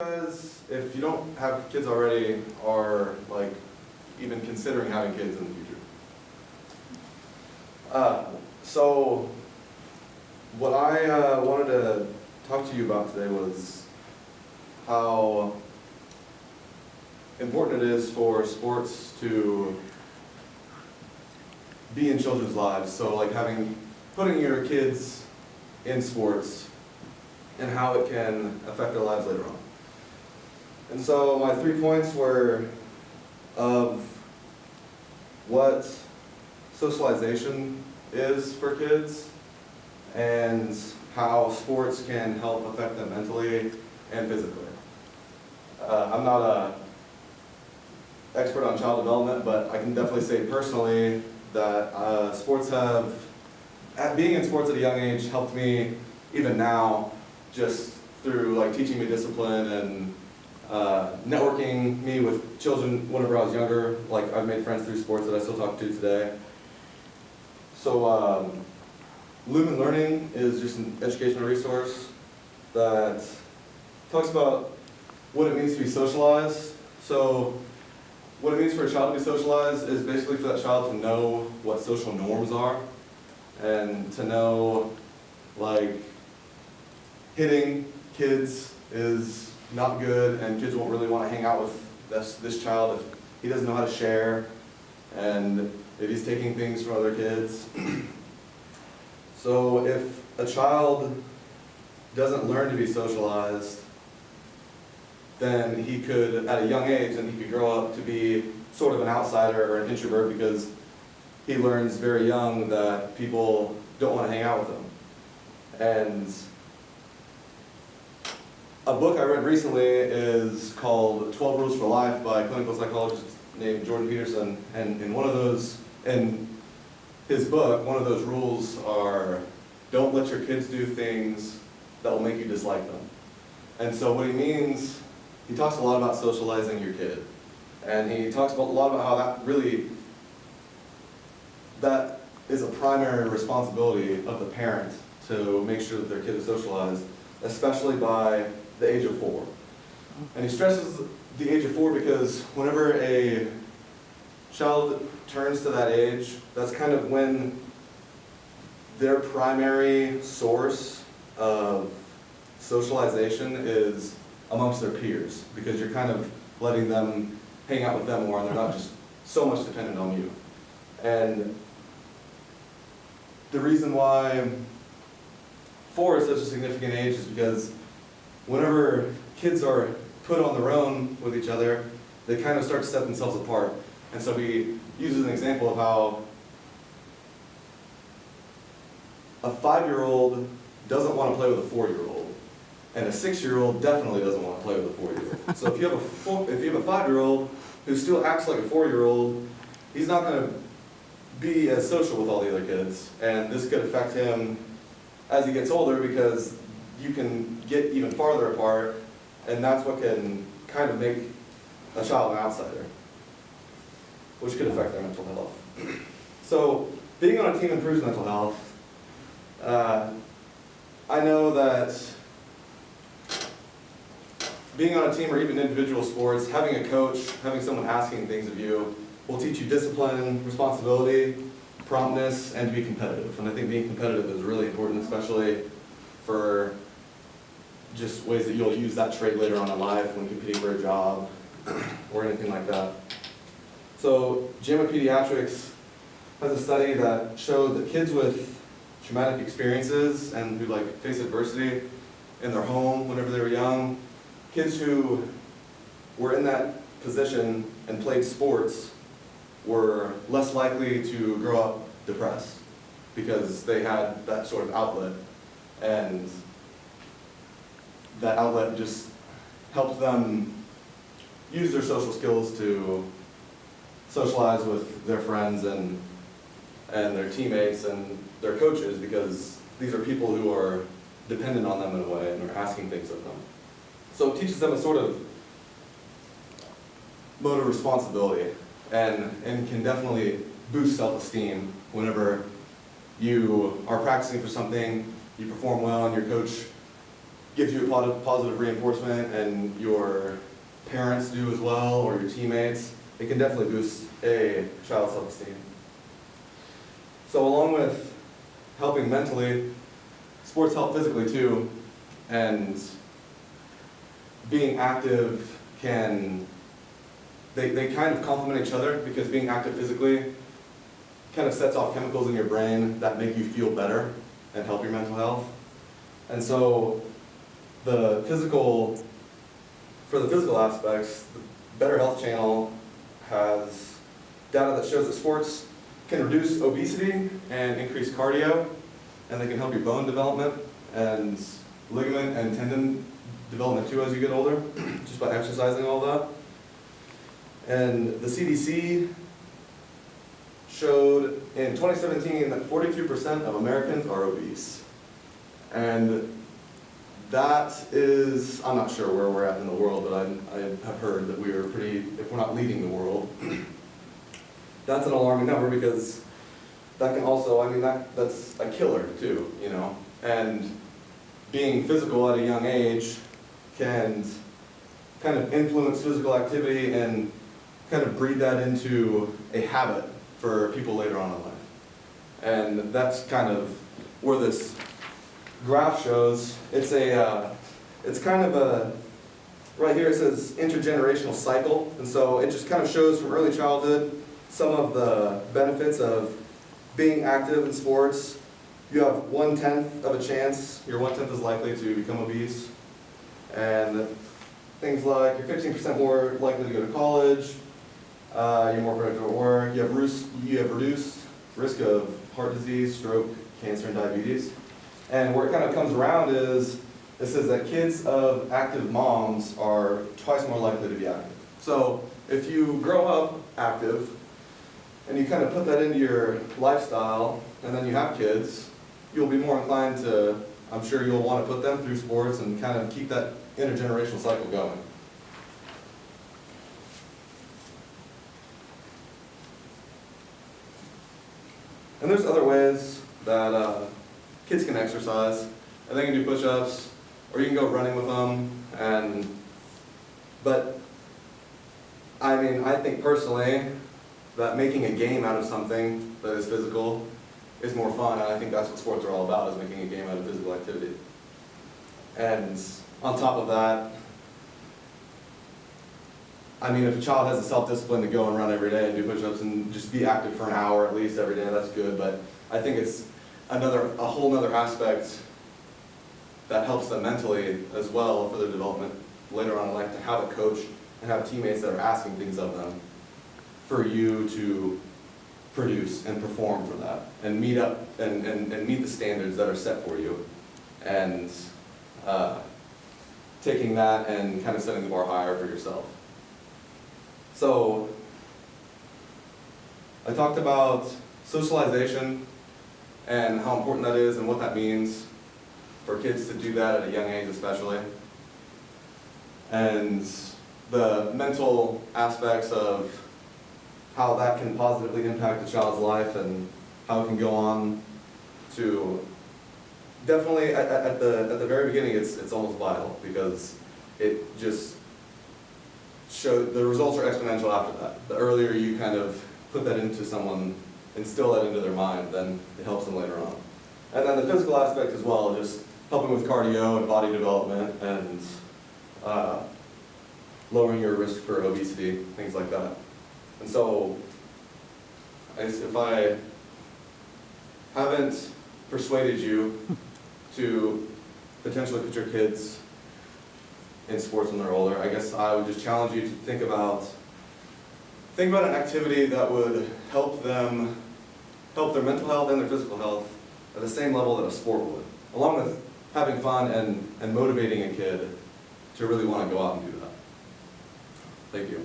Guys, if you don't have kids already, are like even considering having kids in the future. So what I wanted to talk to you about today was how important it is for sports to be in children's lives. So like putting your kids in sports and how it can affect their lives later on. And so my 3 points were of what socialization is for kids and how sports can help affect them mentally and physically. I'm not an expert on child development, but I can definitely say personally that being in sports at a young age helped me even now, just through like teaching me discipline and networking me with children whenever I was younger. Like I've made friends through sports that I still talk to today. So Lumen Learning is just an educational resource that talks about what it means to be socialized. So what it means for a child to be socialized is basically for that child to know what social norms are and to know like hitting kids is not good, and kids won't really want to hang out with this child if he doesn't know how to share and if he's taking things from other kids. So if a child doesn't learn to be socialized, then he could, at a young age, then he could grow up to be sort of an outsider or an introvert because he learns very young that people don't want to hang out with him. And a book I read recently is called 12 Rules for Life by a clinical psychologist named Jordan Peterson. And in his book, one of those rules are, don't let your kids do things that will make you dislike them. And so what he means, he talks a lot about socializing your kid. And he talks a lot about how that is a primary responsibility of the parent to make sure that their kid is socialized, especially by the age of 4. And he stresses the age of 4 because whenever a child turns to that age, that's kind of when their primary source of socialization is amongst their peers, because you're kind of letting them hang out with them more and they're not just so much dependent on you. And the reason why 4 is such a significant age is because whenever kids are put on their own with each other, they kind of start to set themselves apart. And so he uses an example of how a 5-year-old doesn't want to play with a 4-year-old, and a 6-year-old definitely doesn't want to play with a 4-year-old. So if you have a 5-year-old who still acts like a 4-year-old, he's not going to be as social with all the other kids, and this could affect him as he gets older because you can get even farther apart, and that's what can kind of make a child an outsider, which could affect their mental health. So being on a team improves mental health. I know that being on a team or even individual sports, having a coach, having someone asking things of you will teach you discipline, responsibility, promptness, and to be competitive. And I think being competitive is really important, especially for just ways that you'll use that trait later on in life when competing for a job or anything like that. So JAMA Pediatrics has a study that showed that kids with traumatic experiences and who face adversity in their home whenever they were young, kids who were in that position and played sports were less likely to grow up depressed because they had that sort of outlet, and that outlet just helped them use their social skills to socialize with their friends and their teammates and their coaches, because these are people who are dependent on them in a way and are asking things of them. So it teaches them a sort of mode of responsibility and can definitely boost self-esteem whenever you are practicing for something, you perform well, and your coach gives you a positive reinforcement, and your parents do as well, or your teammates, it can definitely boost a child's self-esteem. So along with helping mentally, sports help physically too, and being active they kind of complement each other, because being active physically kind of sets off chemicals in your brain that make you feel better and help your mental health. And so for the physical aspects, the Better Health Channel has data that shows that sports can reduce obesity and increase cardio, and they can help your bone development and ligament and tendon development too as you get older, just by exercising all that. And the CDC showed in 2017 that 42% of Americans are obese. And that is, I'm not sure where we're at in the world, but I have heard that we are pretty, if we're not leading the world, that's an alarming number, because that can also, I mean, that's a killer too, you know. And being physical at a young age can kind of influence physical activity and kind of breed that into a habit for people later on in life. And that's kind of where this graph shows. It's kind of a, right here it says intergenerational cycle, and so it just kind of shows from early childhood some of the benefits of being active in sports. You have 1/10 of a chance, you're 1/10 as likely to become obese, and things like you're 15% more likely to go to college, you're more productive at work, you have reduced risk of heart disease, stroke, cancer, and diabetes. And where it kind of comes around is, it says that kids of active moms are twice more likely to be active. So if you grow up active, and you kind of put that into your lifestyle, and then you have kids, you'll be more inclined to, I'm sure you'll want to put them through sports and kind of keep that intergenerational cycle going. And there's other ways that kids can exercise, and they can do push-ups, or you can go running with them. But I mean, I think personally that making a game out of something that is physical is more fun, and I think that's what sports are all about, is making a game out of physical activity. And on top of that, I mean, if a child has the self-discipline to go and run every day and do push-ups and just be active for an hour at least every day, that's good. But I think it's a whole other aspect that helps them mentally as well for their development later on in life, to have a coach and have teammates that are asking things of them for you to produce and perform for that, and meet up and meet the standards that are set for you, and taking that and kind of setting the bar higher for yourself. So I talked about socialization and how important that is and what that means for kids to do that at a young age especially, and the mental aspects of how that can positively impact a child's life, and how it can go on to, definitely at the very beginning it's almost vital, because it just shows the results are exponential after that. The earlier you kind of put that into someone, instill that into their mind, then it helps them later on. And then the physical aspect as well, just helping with cardio and body development, and lowering your risk for obesity, things like that. And so, if I haven't persuaded you to potentially put your kids in sports when they're older, I guess I would just challenge you to think about an activity that would help their mental health and their physical health at the same level that a sport would, along with having fun and motivating a kid to really want to go out and do that. Thank you.